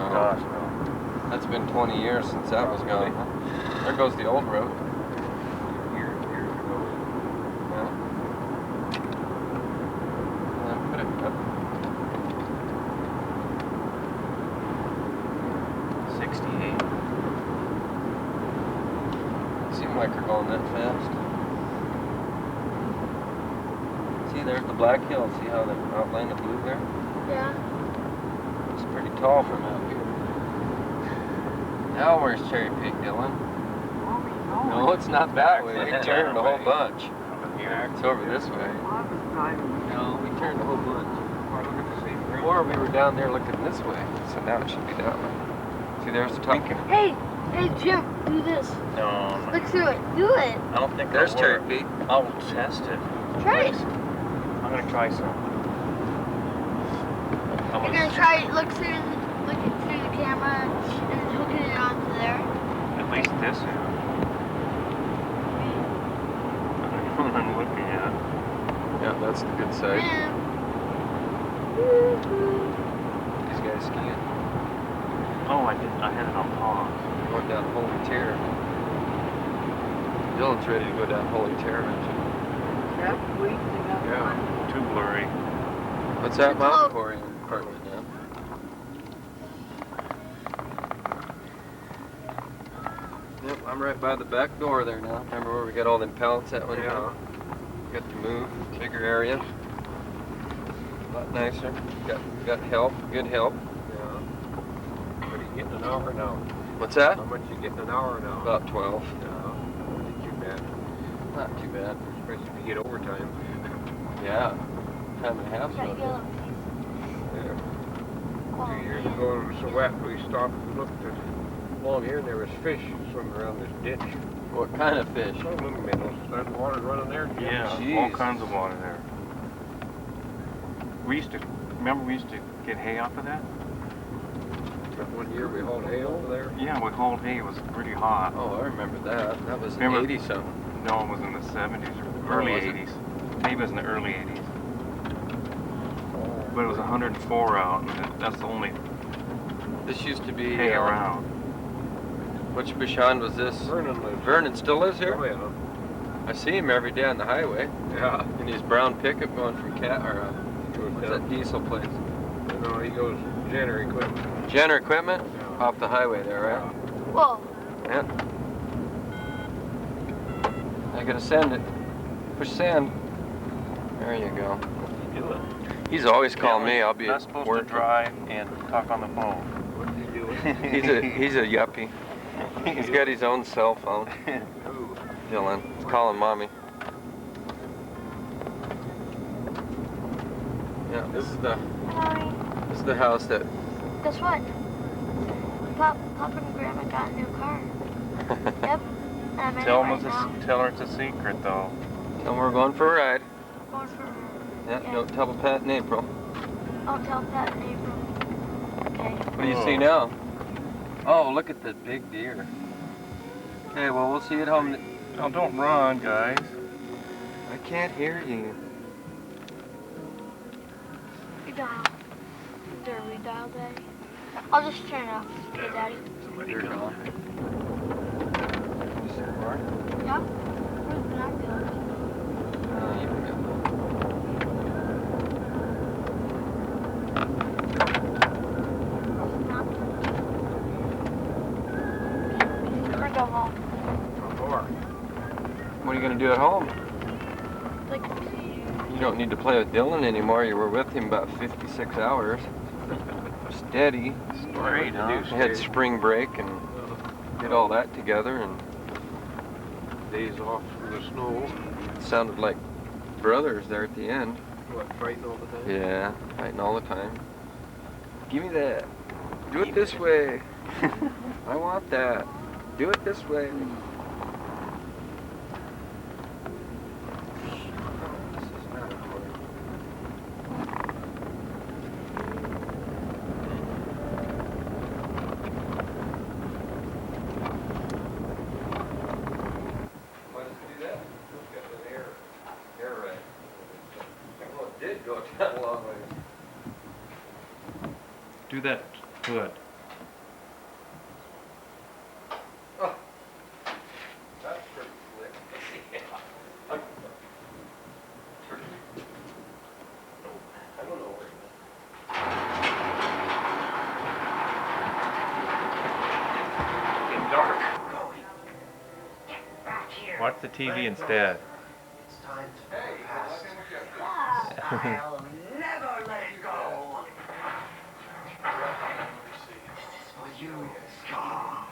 No. Gosh, no. That's been 20 years since that was gone. Huh? There goes the old road. Years ago. Yeah. Put it up. 68. Seemed like they're going that fast. See, there's the Black Hills. See how the outline of blue there? Yeah. It's pretty tall from out here. Now where's Cherry Peak, Dylan? No, it's not that way. We turned a whole bunch. It's over this way. No, we turned a whole bunch. Or we were down there looking this way. So now it should be that way. See, there's the top. Hey, Jim, do this. No. Look through it. Do it. I don't think There's that'll Cherry work. Peak. I'll test it. Try it. I'm gonna try some. You're gonna try it. Look through the camera and hooking it onto there. At least this is. I'm looking at. Yeah, that's the good side. Yeah. These guys skiing. Oh, I had it on pause. Going down Holy Terror. Dylan's ready to go down Holy Terror. Yeah. Too blurry. What's that mountain quarry apartment now? Yep, I'm right by the back door there now. Remember where we got all them pallets at one time? Got to move, bigger area. A lot nicer. Got help, good help. Yeah. What are you getting an hour now? What's that? How much you getting an hour now? About 12. Yeah. Not too bad. Not too bad. Especially if you get overtime. Yeah. Time and a half. That yellow Yeah. piece. 2 years ago it was so wet we stopped and looked at along here and there was fish swimming around this ditch. What kind of fish? Some little minnows. That water's running there. Jim. Yeah, all Jeez. kinds of water there. We used to get hay off of that? That one year we hauled hay over there. Yeah, we hauled hay. It was pretty hot. Oh, I remember that. That was in Remember- 80 something. No, it was in the 70s or Oh, early was it? 80s. Maybe it was in the early 80s. But it was 104 out, and that's the only This used to be hay around. Which Bashan was this? Vernon lives. Vernon still lives here? Oh yeah. I see him every day on the highway Yeah. in his brown pickup going from Cat or He goes what's down. that diesel place? No, he goes Jenner equipment. Jenner Equipment Yeah. off the highway there, right? Whoa. Yeah. I gotta send it. Push send. There you go. You do it. He's always calling me. I'll be not at supposed work. to drive and talk on the phone. What's he doing? He's a yuppie. He's got his own cell phone. Ooh. Dylan. He's calling mommy. Yeah, this is the house that Guess what? Papa and Grandma got a new car. Yep. And I'm in Tell it right now. tell her it's a secret though. and we're going for a ride. Going for Yeah, don't tell Pat and April. I'll tell Pat and April. Okay. What do you see now? Oh, look at the big deer. Okay, well, we'll see you at home. Oh, don't run, guys. I can't hear you. Redial. Is there a redial, Daddy? I'll just turn it off. Okay, Daddy. You're gone. You see the bar? Yeah. Where's the binoculars? You can get Or go home. What are you going to do at home? Like, see. You don't need to play with Dylan anymore. You were with him about 56 hours. Steady. Great, huh? We had spring break and did all that together, and Days off from the snow. it sounded like brothers there at the end. What, fighting all the time? Yeah, fighting all the time. Give me that. Do it this way. I want that. Do it this way. Why does it do that? It's got an air right. Well, it did go down a long way. Do that. Good. Watch the TV instead. It's time to move past. Yeah. I'll never let it go. This is for you, Scar.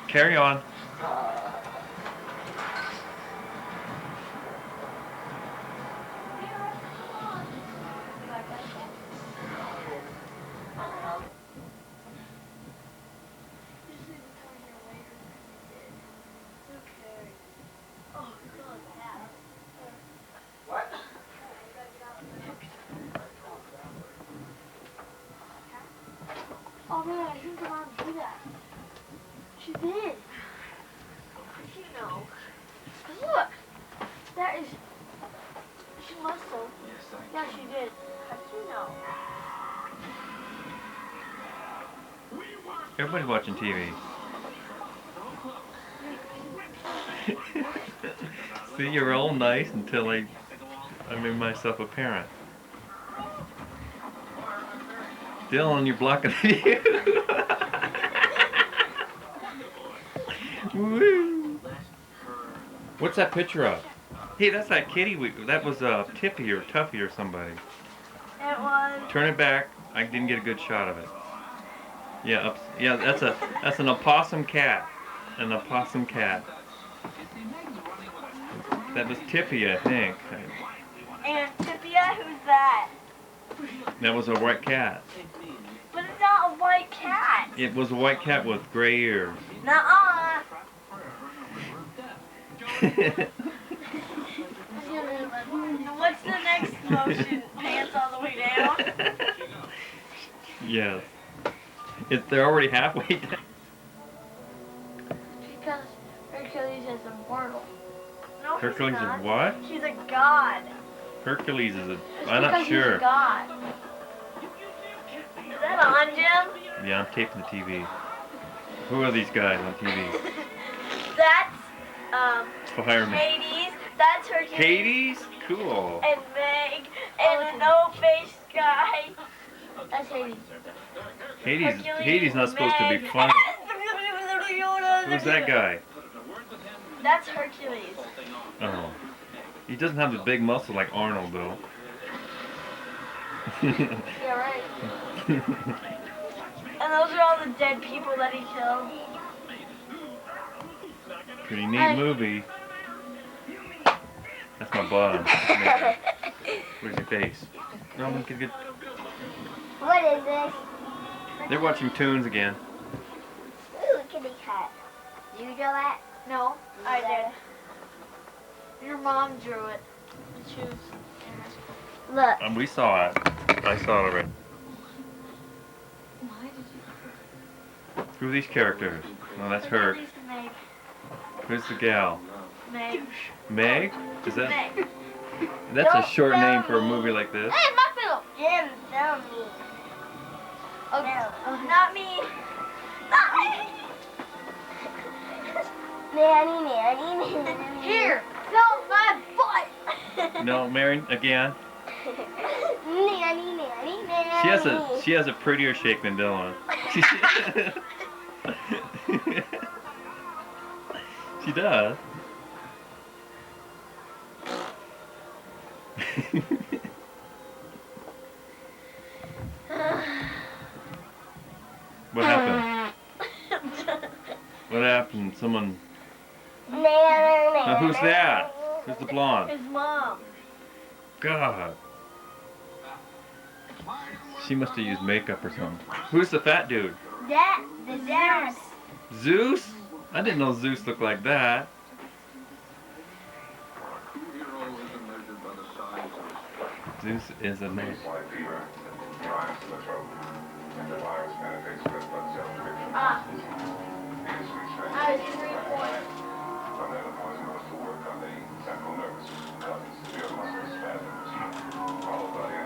Carry on. Oh man, I think her mom did that. She did. You know. Look. That is. She must have. Yeah, she did. How do you know? Everybody's watching TV. See, you're all nice until I made myself apparent. Dylan, you're blocking the view. Woo. What's that picture of? Hey, that's that kitty. That was Tippy or Tuffy or somebody. It was. Turn it back. I didn't get a good shot of it. Yeah, yeah, that's an opossum cat. An opossum cat. That was Tippy, I think. And Tippia, who's that? That was a white cat. But it's not a white cat. It was a white cat with gray ears. Nuh-uh. What's the next motion? Pants all the way down? Yes. They're already halfway down. Because Hercules is immortal. No, Hercules he's not. is what? He's a god. Hercules is a... It's I'm not because sure. He's a god. Is that on, Jim? Yeah, I'm taping the TV. Who are these guys on TV? That's, Fireman. Hades. That's Hercules. Hades? Cool. And Meg. And a no-faced guy. That's Hades. Hades not supposed to be funny. Who's that guy? That's Hercules. Oh. He doesn't have the big muscle like Arnold, though. Yeah, right. And those are all the dead people that he killed. Pretty neat movie. That's my bottom. Where's your face? No, we can get... What is this? They're watching Toons again. Ooh, kitty cat. You draw that? No, I did. Your mom drew it. Choose. Look. We saw it. I saw it already. Why did you? Who are these characters? No, that's her. Meg. Who's the gal? Meg. Meg? Is that? Meg. That's a Don't short tell name for a me. movie like this. Hey, my pillow. Jim, tell me. Oh, no. Not me. Not me. Nanny, nanny, nanny. Here, feel my butt. No, Mary, again. Nanny, nanny, nanny. She has a prettier shape than Dylan. She does. What happened? What happened? Someone... Now who's that? Who's the blonde? His mom. God. She must have used makeup or something. Who's the fat dude? That, the Zeus. Zeus? I didn't know Zeus looked like that. Zeus is a man. Ah. I was 3 points. Followed by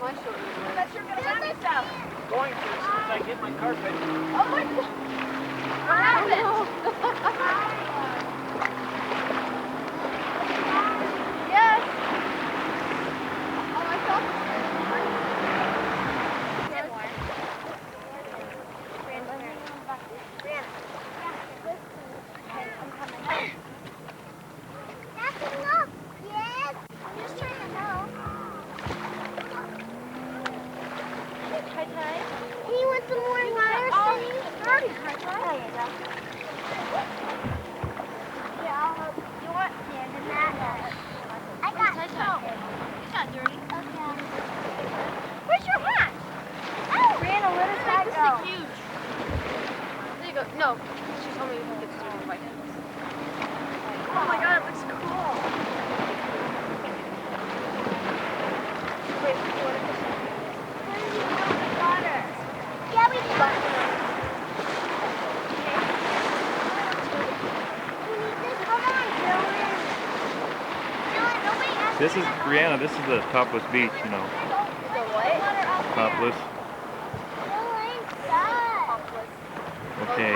My short one. But you're gonna let me stop. Going to as soon as I get my carpet. Oh my God. What happened? Yes. Oh, I thought. He wants some more wires. Oh, dirty, Kai. There you go. Yeah, I'll help. You want sand in that? I got soap. It's not dirty. Okay. Where's your hat? Oh, Brianna, where does that This go? is huge. There you go. No, she told me you could do it like this. Oh my God, it looks cool. Wait, what is this? Where did you put the water? Yeah, we got it. We need this. Come on, Dylan. Dylan, nobody asked This is me that. Brianna. This is the topless beach, you know. The what? Topless. Dylan, stop. Okay.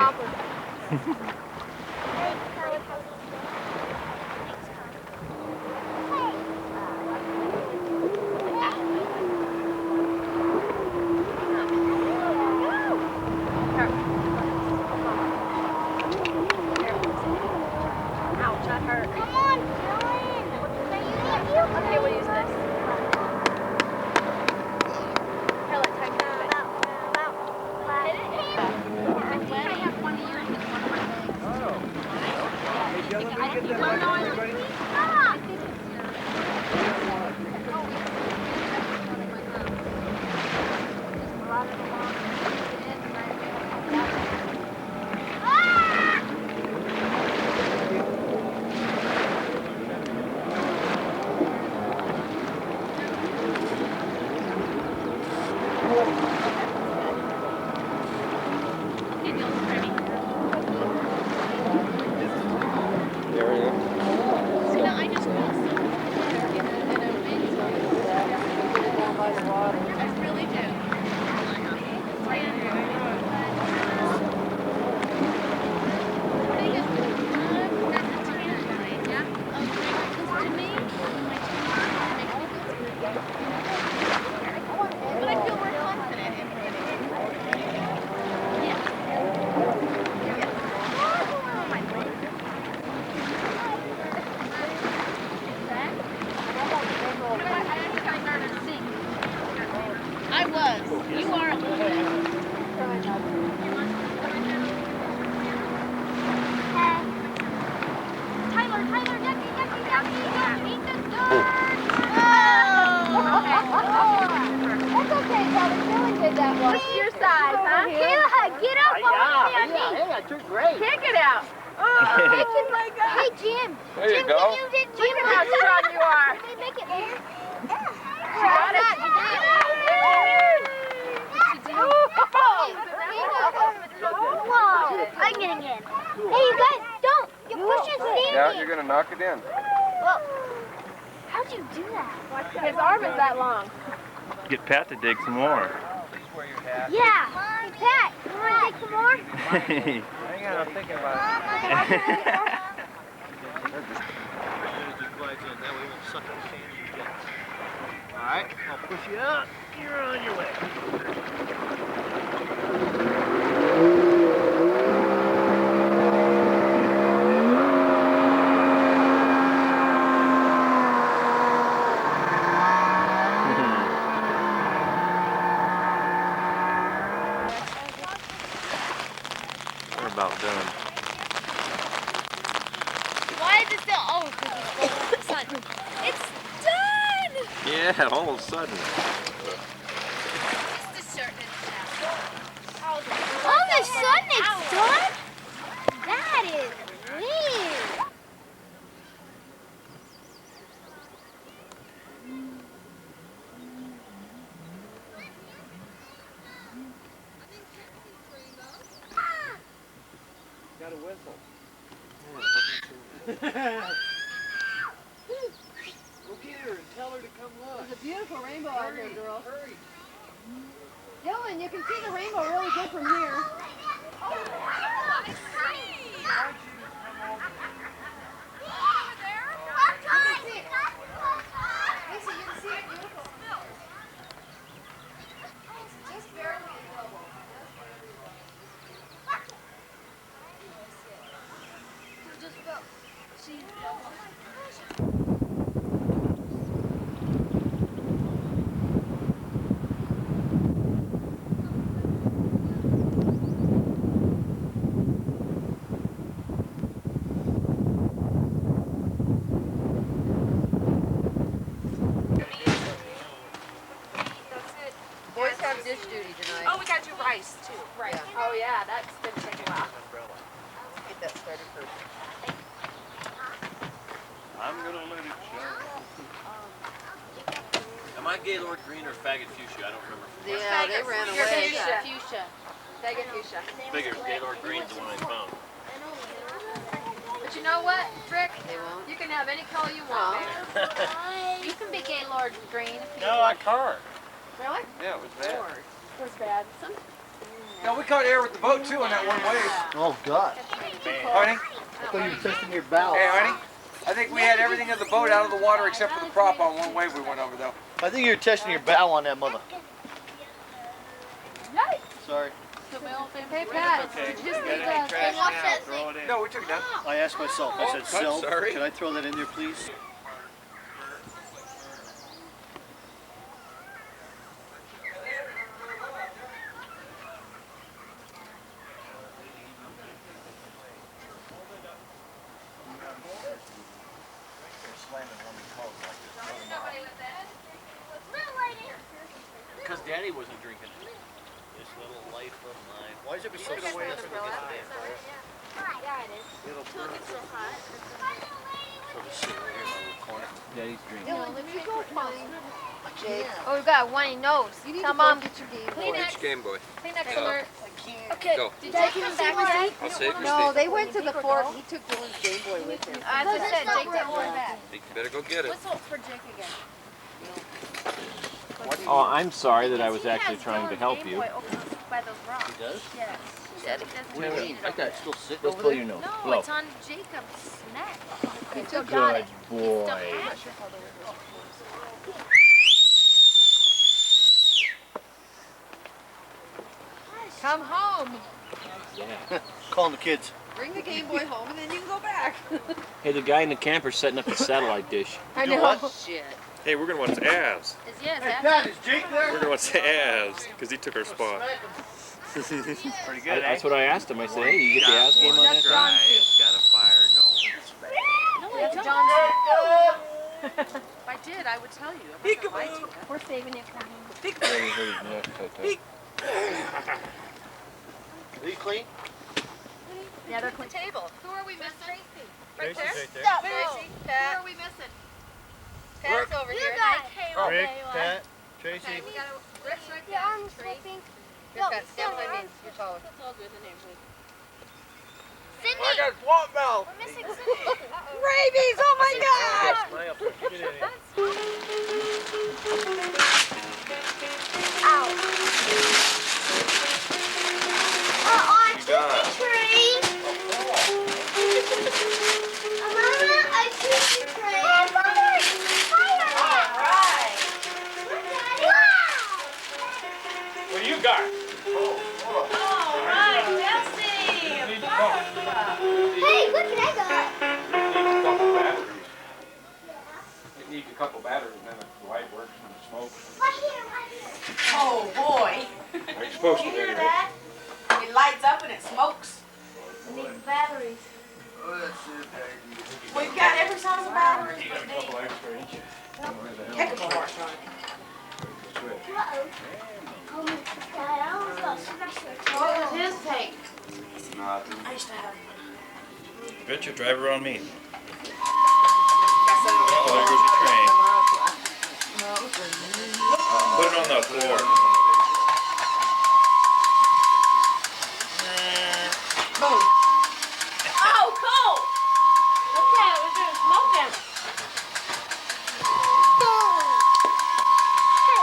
Ouch, that hurt. Come on, Dylan. Okay, we'll use this. Here, let's tighten it. I have one ear and one of my legs. Oh. Hey, Dylan, let me get that back to everybody. There we go. I really do. But I feel more confident in I was. You are a little bit. Tyler, ducky, eat the dirt. That's okay, Tyler. Dylan did that one. What's your size, huh? Kayla, get up. I want to be on me. I took great. Kick it out. Hey, hey, Jim. There you Jim, go. can you get Look at how strong you are. Can we make it bigger? She got it. Whoa, I'm getting in. Hey, you guys, don't. You're pushing Sandy. Yeah, you're gonna knock it in. Well, how'd you do that? His arm is that long. Get Pat to dig some more. Yeah. Hey, Pat, you want to take some more? Hang on, I'm thinking about All right, I'll push you up. You're on your way. We're about done. Why is it still? Oh, because it's the sun. It's done! Yeah, all of a sudden. Just starting All of a sudden it's done? That is weird. Got a whistle. Go get her and tell her rainbow out there, girl. Dylan, you can see the rainbow really good from here. Dish duty tonight. Oh, we got you rice too. Right. Yeah. Oh yeah, that's gonna take a while. Get that started first. I'm gonna let it show. Am I Gaylord Green or Faggot Fuchsia? I don't remember. Yeah, they ran You're away. fuchsia. Faggot fuchsia. Figure Gaylord Green's the one I found. But you know what, Rick? They won't. You can have any color you want. You can be Gaylord Green if you No, I can't. Really? Yeah, it was bad. It was bad. Yeah, we caught air with the boat too on that one wave. Oh, God. Honey? I thought you were testing your bowel. Hey, honey? I think we had everything in the boat out of the water except for the prop on one wave we went over, though. I think you were testing your bowel on that mother. Sorry. Hey, Pat, did you see the... No, we took it down. I asked myself, I said, I'm Sel, sorry. can I throw that in there, please? Because Daddy wasn't drinking. This little life of mine. Why is it so Yeah, sweet? it is. Look, it's so hot. So just sit right here in my little corner. Daddy's drinking. Dylan, let me go find Jake. Oh, we've got one he knows. You need Come to go on. get your game. Kleenex. Which Game Boy? Kleenex Go. alert. Okay. Go. Did Jake come back already? I'll save your No, seat. they went to the fort. He took Dylan's Game Boy with him. As I said, Jake didn't come back. You better go get it. Whistle for Jake again. Oh, I'm sorry that I was actually trying to help you. By those rocks. He does? Yes. Daddy doesn't What do you need mean? it I over got there. still sitting Let's over pull there? your nose. No, Blow. it's on Jacob's neck. He still got it. Good He still boy. has it. Come home. Yeah. Calling the kids. Bring the Game Boy home, and then you can go back. Hey, the guy in the camper's setting up the satellite dish. I Do know. what? Shit. Hey, we're gonna watch Avs. Yes, Hey, that's Pat, is Jake there? We're gonna watch Avs because he took our spot. Pretty good, That's what I asked him. I said, hey, you get the Avs game on that time? Got a fire going. No, it's John's. If I did, I would tell you. I'm not gonna lie to you. We're saving it for him. Daddy hurt his neck so tight. Are you clean? Yeah, they're clean. Table. Who are we missing? Right there? Stop, Tracy, Who Pat. are we missing? Pat's over You here. guys. Rick, Pat, Tracy. Okay, we got Rick's right Your there. arm's slipping. Here, Pat, stand behind me. You're taller. Cindy. I got swamp mouth. We're missing Cindy. Rabies! Oh my God! Ow. On Christmas tree. Mama, a Christmas tree. Hey, Mother, all right. Wow. What do you got? All right, Nelsie. Hey, look what I got. It needs a couple batteries, and then the light works and the smoke. Right here, right here. Oh boy. It's supposed You to hear be. that? It lights up and it smokes. We need batteries. We've got every size of battery but A couple extra inches. heck of a horse on it. Uh-oh. Oh, God, I almost got smashed. What was his tank? Nothing. I used to have Bet you drive around me. Oh, there goes your train. Put it on the floor. Boom. Oh, cool. Okay, we're doing smoking. Hey,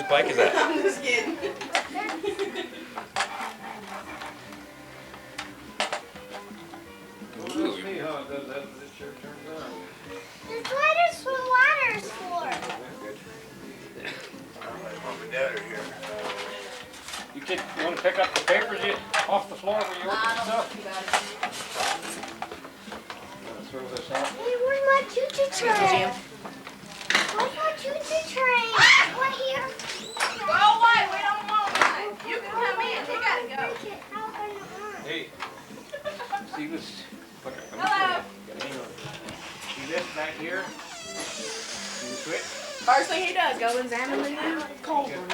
bike is that? I'm just kidding. We'll see how it does after this year turns out. The sweater's for water's for. Mom and Dad are here. You want to pick up the papers off the floor where you open stuff? Throw this out. Hey, where's my choo-choo train? Where's my choo-choo train? Right here. Go away, we don't want it. You can come in, you gotta go. Hey, see this? Hello. Hang on. See this back here? See the switch? First thing he does, go examine the new cold room.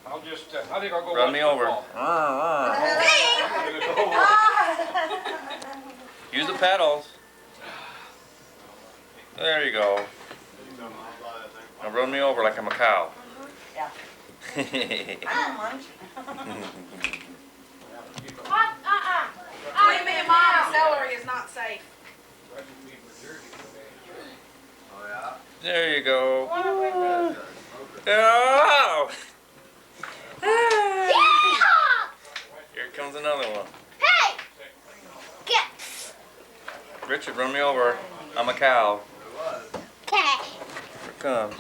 I'll just, I think I'll go Run watch me over. football. Use the pedals. There you go. Now run me over like I'm a cow. Yeah. Yeah. Between me and Mom, celery is not safe. There you go. Oh! Here comes another one. Hey! Get. Richard, run me over. I'm a cow. Okay. Here it comes.